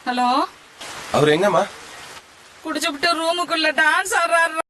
Hello, அவர் எங்கம்மா? குடிச்சுட்டு ரூமுக்குள்ள டான்ஸ் ஆடுறாரு.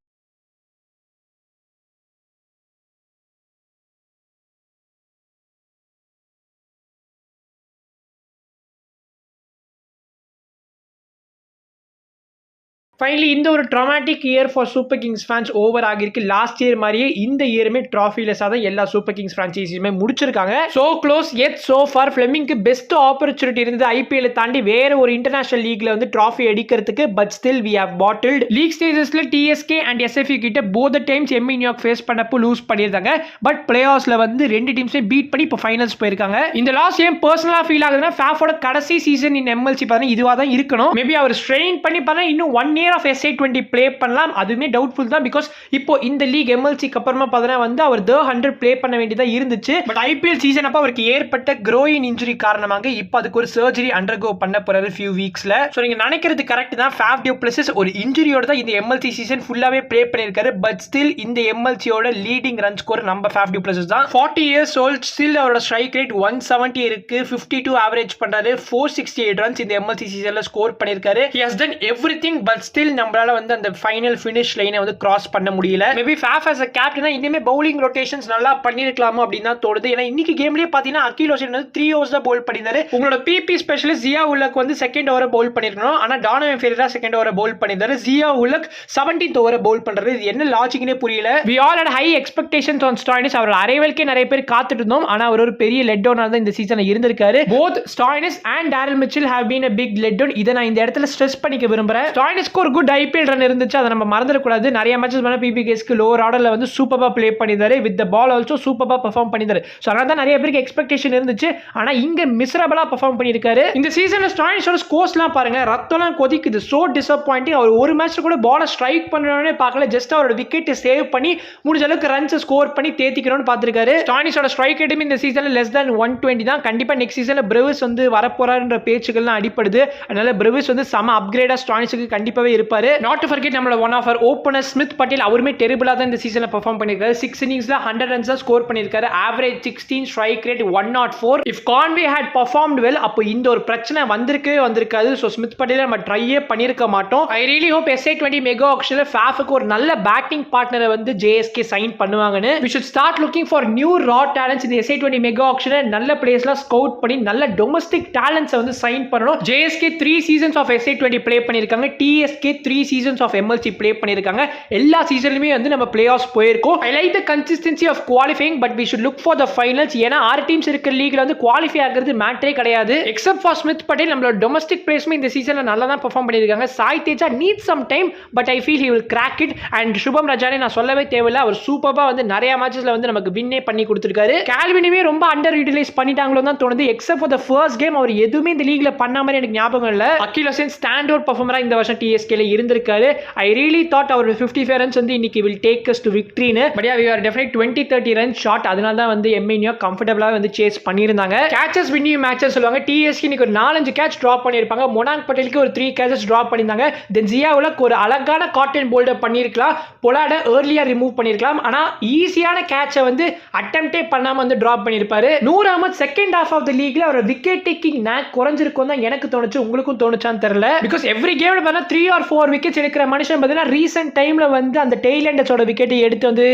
ஃபைனலி இந்த ஒரு dramatic year for super Kings fans over ஆகிருக்கு. லாஸ்ட் இயர் மாதிரியே இந்த இயருமே ட்ராஃபிலெஸ்ஸாக தான் எல்லா சூப்பர் கிங்ஸ் ஃப்ரான்ச்சைஸியுமே முடிச்சிருக்காங்க. So close yet so far. ஃப்ளெமிங்க்கு பெஸ்ட் ஆப்பர்ச்சுனிட்டி இருந்தது ஐபிஎல் தாண்டி வேற ஒரு இன்டர்நேஷனல் லீக்ல வந்து ட்ராஃபி அடிக்கிறதுக்கு. But still we have battled. League ஸ்டேஜஸ்ல டிஎஸ்கே அண்ட் எஸ்எஃப்யூ கிட்ட both times MI New York face பண்ணப்போ லூஸ் பண்ணியிருந்தாங்க. பட் பிளே ஆஃப்ஸ்ல வந்து ரெண்டு டீம்ஸே பீட் பண்ணி இப்போ ஃபைனல்ஸ் போயிருக்காங்க. இந்த லாஸ் ஏன் பர்சனலா ஃபீல் ஆகுதுன்னா ஃபேஃபோட கடைசி சீசன் இன் எம்எல்சி பார்த்தா இதுவாக தான் இருக்கணும். மேபி அவர் ஸ்ட்ரெயின் பண்ணி பார்த்தா இன்னும் 1 year ஆஃப் SA20 ப்ளே பண்ணலாம். அதுவுமே டவுட்ஃபுல் தான். பிகாஸ் இப்போ இந்த லீக் எம்எல்சிக்கு அப்புறமா பார்த்தா வந்து அவர் 100 ப்ளே பண்ண வேண்டியதா இருந்துச்சு. பட் ஐபிஎல் சீசன் அப்போ அவருக்கு ஏற்பட்ட க்ரோயின் இன்ஜுரி காரணமாக இப்போ அதுக்கு ஒரு சர்ஜரி அண்டர்கோ பண்ண போறாரு ஃபியூ வீக்ஸ்ல. ஸோ நீங்க நினைக்கிறது கரெக்ட் தான். ஃபேஃப் டு பிளஸஸ் ஒரு இன்ஜுரியோட தான் இந்த எம்எல்சி சீசன் ஃபுல்லாவே ப்ளே பண்ணியிருக்காரு. பட் ஸ்டில் இந்த எம்எல்சியோட லீடிங் ரன் ஸ்கோர் நம்ம ஃபேஃப் டு பிளஸஸ் தான். 40 years old. ஸ்டில் அவரோட ஸ்ட்ரைக் ரேட் 170 இருக்கு. 52 ஆவரேஜ் பண்றாரு. 468 ரன்ஸ் இந்த எம்எல்சி சீசன்ல ஸ்கோர் பண்ணியிருக்காரு. He has done everything. But still நம்மளால வந்து அந்த ஃபைனல் ஃபினிஷ் லைனை வந்து கிராஸ் பண்ண முடியல. மேபி ஃபேஃப் as a கேப்டனா இனிமே பவுலிங் ரொட்டேஷன்ஸ் நல்லா பண்ணிருக்கலாமோ அப்படின்னு தான் தோணுது. ஏன்னா இன்னைக்கு கேம்லயே பாத்தீங்கன்னா அகில் ஹுசைன் வந்து 3 overs தான் பவுல் பண்ணிருந்தாரு. உங்களோட பிபி ஸ்பெஷலிஸ்ட் ஜியா உலக் வந்து செகண்ட் ஓவர் பவுல் பண்ணிருக்கணும். ஆனா டானோவன் ஃபெரேரா செகண்ட் ஓவர் பவுல் பண்ணிருந்தாரு. ஜியா உலக் 17th ஓவர் பவுல் பண்றாரு. இது என்ன லாஜிக்னே புரியல. we all had high expectations on Stoinis. அவரோட அரைவல்க்கே நிறைய பேர் காத்துட்டு இருந்தோம். ஆனா அவர் ஒரு பெரிய லெட் டவுனா தான் இந்த சீசன்ல இருந்திருக்காரு. both Stoinis and Daryl Mitchell have been a big let down. இத நான் இந்த இடத்துல ஸ்ட்ரெஸ் பண்ணிக்க விரும்புறேன். ஸ்டாய்னிஸ்க்கு ஒரு குட் ஐபிஎல் ரன் இருந்துச்சு. அதை நம்ம மறந்துடக்கூடாது. நிறைய மேட்சஸ் பண்ண பிபிகேஸ்க்கு லோவர் ஆர்டர்ல வந்து சூப்பரா ப்ளே பண்ணியிருந்தாரு. வித் த பால் ஆல்சோ சூப்பரா பெர்ஃபார்ம் பண்ணியிருந்தாரு. ஸோ அதனால தான் நிறைய பேருக்கு எக்ஸ்பெக்டேஷன் இருந்துச்சு. ஆனா இங்க மிசரபிளா பெர்ஃபார்ம் பண்ணியிருக்காரு. இந்த சீசன்ல ஸ்டாய்னிஸோட ஸ்கோர்ஸ்லாம் பாருங்க, ரத்தம்லாம் கொதிக்குது. So disappointing. அவர் ஒரு மேட்ச் கூட பாலை ஸ்ட்ரைக் பண்ணணும்னே பார்க்கல. ஜஸ்ட் அவரோட விக்கெட் சேவ் பண்ணி முடிஞ்ச அளவுக்கு ரன்ஸ் ஸ்கோர் பண்ணி தேத்திக்கணும்னு பார்த்திருக்காரு. ஸ்டாய்னிஸோட ஸ்ட்ரைக் ரேட்டும் இந்த சீசன்ல லெஸ் than 120 தான். கண்டிப்பா நெக்ஸ்ட் சீசன்ல பிரவிஸ் வந்து வரப்போறாருன்ற பேச்சுக்கள்லாம் அடிப்படுது. அதனால பிரவிஸ் வந்து சம அப்கிரேடா ஸ்டாய்னிஸுக்கு கண்டிப்பாவே இருப்பாரு. நாட் டு ஃபர்கெட் நம்மளோட one of our opener Smith Patel. அவருமே டெரிபிளா தான் இந்த சீசன்ல பெர்ஃபார்ம் பண்ணிருக்காரு. 6 இன்னிங்ஸ்ல 100 ரன்ஸ் தான் ஸ்கோர் பண்ணிருக்காரு. Average 16, strike rate 104. If Conway had performed well, அப்போ இந்த ஒரு பிரச்சனை வந்திருக்காது. ஸோ ஸ்மித் பட்டேல் நம்ம ட்ரையே பண்ணிருக்க மாட்டோம். I really hope SA20 mega ஆக்ஷன்ல ஃபேஃபுக்கு ஒரு நல்ல பேட்டிங் பார்ட்னரை வந்து JSK சைன் பண்ணுவாங்கன்னு. we should start looking for new raw talents in the SA20 mega ஆக்ஷன்ல. நல்ல பிளேயர்ஸ்லாம் ஸ்கவுட் பண்ணி நல்ல டொமஸ்டிக் டேலண்ட்ஸை வந்து சைன் பண்ணணும். JSK 3 seasons of SA20 play பண்ணிருக்காங்க. TSK 3 seasons of MLC play பண்ணிருக்காங்க. எல்லா சீசன்லயுமே வந்து நம்ம பிளே ஆஃப்ஸ் போயிருக்கோம். I like the consistency of qualifying. But we should look for the finals. ஏன்னா 6 டீம்ஸ் இருக்கிற லீக்ல வந்து குவாலிஃபை ஆகிறது மேட்டரே கிடையாது. எக்ஸப்ட் ஃபார் ஸ்மித் பட்டேல், நம்மளோட டொமஸ்டிக் பிளேயர்ஸ்மே இந்த சீசன்ல நல்லா தான் பெர்ஃபார்ம் பண்ணிருக்காங்க. Sai Teja need some time, but I feel he will crack it. And Shubham Ranjane நான் சொல்லவே தேவையில்லை. அவர் சூப்பரா வந்து நிறைய மேட்சஸ்ல வந்து நமக்கு வின்னே பண்ணி கொடுத்திருக்காரு. கால்வினுமே ரொம்ப அண்டர் யூட்டிலைஸ் பண்ணிட்டாங்களோ தான் தோணுது. Except for the first game அவர் எதுவுமே இந்த லீக்ல பண்ண மாதிரி எனக்கு ஞாபகம் இல்ல. அகில் ஹுசைன் ஸ்டாண்ட் அவுட் பெர்ஃபார்மரா இந்த வருஷம் TSKல இருந்திருக்காரு. ஐ ரியலி தாட் அவர் 55 ரன்ஸ் வந்து இன்னைக்கு will take us to victory னு. But we are definitely 20-30 runs short. அதனால தான் வந்து எம்ஐ நியூயார்க் கம்ஃபர்ட்டபிளா வந்து சேஸ் பண்ணிருந்தாங்க. கேச்சஸ் வின் யூ மேட்சஸ் சொல்லுவாங்க. TSK இன்னைக்கு ஒரு 4-5 கேட்ச் டிராப் பண்ணிருப்பாங்க. மொனாங் பட்டேலுக்கு ஒரு 3 கேச்சஸ் டிராப் பண்ணிருந்தாங்க. தென் ஜியா உலக் ஒரு அழகான காட்டன் போல்டர் பண்ணிருக்கலாம். பொலாட ஏர்லியா ரிமூவ் பண்ணிருக்கலாம். ஆனா ஈஸியான கேட்சை வந்து அட்டெம்ப்டே பண்ணாம வந்து டிராப் பண்ணிருப்பாரு. Noor Ahmad second half of the லீக்ல அவர் விக்கெட் டேக்கிங் நேக் குறைஞ்சிருக்கும் தான் எனக்கு தோணுச்சு. உங்களுக்கும் தோணுச்சான்னு தெரியல. பிகாஸ் எவ்ரி கேம்ல பார்த்தா 3 or 4 விக்கெட்ஸ் எடுக்கிற மனுஷன் பார்த்தீங்கன்னா ரீசென்ட் டைம்ல வந்து அந்த டெய்லண்டர்ஸோட விக்கெட்டை எடுத்து வந்து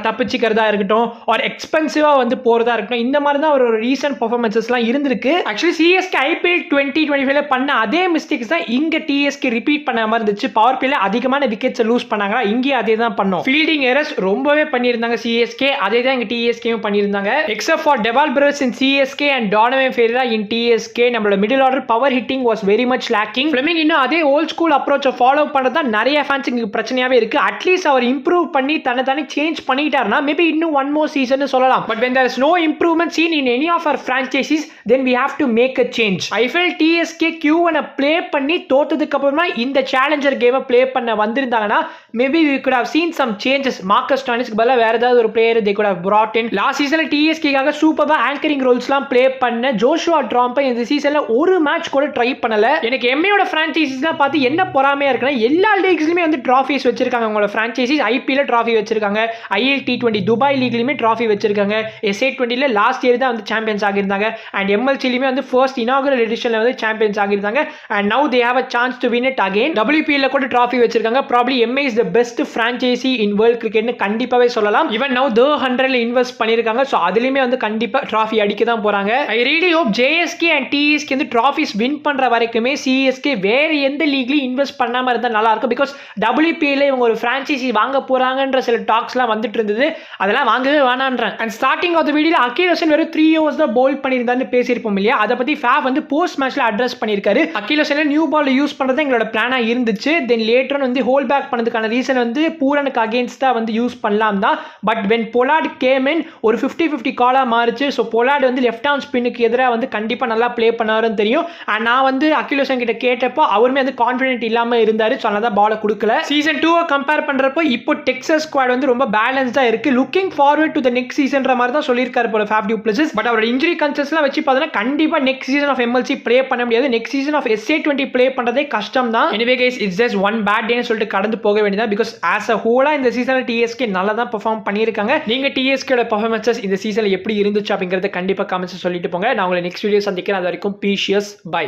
தப்பிச்சிக்கிறதா இருக்கட்டும், ஒரு எக்ஸ்பென்சிவா வந்து போறதா இருக்கட்டும், இந்த மாதிரி தான் ஒரு ரீசென்ட் பெர்ஃபார்மன்சஸ்லாம் இருந்திருக்கு. ஆக்சுவலி CSK IPL 2025 பண்ண அதே மிஸ்டேக்ஸ் தான் இங்க TSK ரிப்பீட் பண்ண மாதிரி இருந்துச்சு. பவர் பிளேல அதிகமான விக்கெட்ஸ் லூஸ் பண்ணாங்க. இங்கே அதே தான் பண்ணோம். ஃபீல்டிங் எரர்ஸ் ரொம்பவே பண்ணியிருந்தாங்க CSK. அதே தான் இங்க TSKயும் பண்ணியிருந்தாங்க. Except for Dewald Brevis in CSK and Donovan Ferreira in TSK, நம்மளோட middle order power hitting was very much lacking. Fleming இன்னும் அதே ஓல்ட் ஸ்கூல் அப்ரோச்சை ஃபாலோ பண்றது தான் நிறைய ஃபேன்ஸுக்கு பிரச்சனையாவே இருக்கு. அட்லீஸ்ட் அவர் இம்ப்ரூவ் பண்ணி தன்னை சேஞ்ச் பண்ணிட்டாருன்னா மேபி இன்னும் 1 more season சொல்லலாம். But when there is no improvement seen in any of our franchises, then we have to make a change. I felt TSK Q1 play பண்ணி தோத்ததுக்கு அப்புறமா இந்த சேலஞ்சர் கேமை ப்ளே பண்ண வந்திருந்தாங்கன்னா maybe we could have seen some changes. Marcus ஸ்டாய்னிஸ்க்கு பதிலா வேற ஏதாவது ஒரு player they could have brought in. Last சீசன்ல TSK-க்காக சூப்பரா ஆங்கரிங் ரோல்ஸ்லாம் ப்ளே பண்ண ஜோஷுவா ட்ராம்பை இந்த சீசன்ல ஒரு மேட்ச் கூட ட்ரை பண்ணல. எனக்கு எம்ஏயோட பிரான்ச்சைஸிஸ்லாம் பார்த்து என்ன பொறாம பொறாமையா இருக்குன்னா எல்லா லீக்ஸ்லயுமே வந்து ட்ராஃபிஸ் வச்சிருக்காங்க உங்களோட பிரான்ச்சைசிஸ். ஐபிஎல் ட்ராஃபி வச்சிருக்காங்க, IL T20 துபாய் லீக்லயுமே ட்ராஃபி வச்சிருக்காங்க, SA20ல லாஸ்ட் இயர் தான் வந்து சாம்பியன்ஸ் ஆகியிருந்தாங்க, அண்ட் MLCலயுமே வந்து ஃபர்ஸ்ட் இனாகுரல் எடிஷன்ல வந்து சாம்பியன்ஸ் ஆகியிருந்தாங்க. And now they have a chance to win it again. WPL கூட ட்ராஃபி வச்சிருக்காங்க. Probably MI is the best franchise in world cricketனு கண்டிப்பாவே சொல்லலாம். ஈவன் நவ் The 100ல இன்வெஸ்ட் பண்ணிருக்காங்க. சோ அதுலயுமே வந்து கண்டிப்பா ட்ராஃபி அடிக்க தான் போறாங்க. I really hope JSK and TSK வந்து ட்ராஃபிஸ் வின் பண்ற வரைக்குமே CSK வேற எந்த லீக்லயும் இன்வெஸ்ட் பண்ணாம இருந்தா நல்லா இருக்கும். பிகாஸ் WPL இவங்க ஒரு பிரான்ச்சைசி வாங்க போறாங்கன்ற சில டாக்ஸ்லாம் வந்துட்டு இருந்தது, அதெல்லாம் வாங்கவே வேணான்றேன். அண்ட் ஸ்டார்டிங் ஆஃப் த வீடியோல அகில் ஹசன் வெறும் 3 overs தான் பவுல் பண்ணியிருந்தான்னு பேசியிருப்போம் இல்லையா, அதை பத்தி ஃபேப் வந்து போஸ்ட் மேட்ச்ல அட்ரஸ் பண்ணியிருக்காரு. அகில் ஹசன் நியூ பால் யூஸ் பண்றது எங்களோட பிளானா இருந்துச்சு. தென் லேட்டர் வந்து ஹோல்ட் பேக் பண்ணதுக்கான ரீசன் வந்து பூரனுக்கு அகேன்ஸ்டா வந்து யூஸ் பண்ணலாம் தான். பட் வென் பொலார்ட் கேம் இன் ஒரு 50-50 காலா மாறிச்சு. ஸோ பொலார்ட் வந்து லெஃப்ட் ஆர்ம் ஸ்பின்னுக்கு எதிராக வந்து கண்டிப்பா நல்லா ப்ளே பண்ணாருன்னு தெரியும். அண்ட் நான் வந்து அகில் ஹசன் கிட்ட கேட்டப்போ அவருமே வந்து கான்ஃபிடென்ட் இல்லாம இருந்தாரு. ஸோ அதனால பாலை கொடுக்கல. சீசன் 2 கம்பேர் பண்றப்போ இப்போ டெக்ஸஸ் ஸ்குவாட் வந்து ரொம்ப பேலன்ஸ்டா இருக்கு. Looking forward to the next சீசன்ற மாதிரி தான் சொல்லியிருக்காரு போல ஃபேப் டு பிளஸஸ். பட் அவரோட இன்ஜுரி கன்சர்ன்ஸ்லாம் வச்சு பார்த்தா கண்டிப்பா next season of MLC play பண்ண முடியாது. Next season of SA20 play பண்றதே கஷ்டம் தான். Anyway guys, it's just one bad டேன்னு சொல்லிட்டு கடந்து போக வேண்டியதா. பிகாஸ் ஆஸ் அ ஹோலா இந்த சீசன்ல TSK நல்லா தான் பெர்ஃபார்ம் பண்ணியிருக்காங்க. நீங்க TSKோட பெர்ஃபார்மன்சஸ் இந்த சீசன்ல எப்படி இருந்துச்சு அப்படிங்கறத கண்டிப்பா கமெண்ட்ஸ் சொல்லிட்டு போங்க. நான் உங்களை நெக்ஸ்ட் வீடியோ சந்திக்கிறேன். அது வரைக்கும் பீஷியஸ் பை.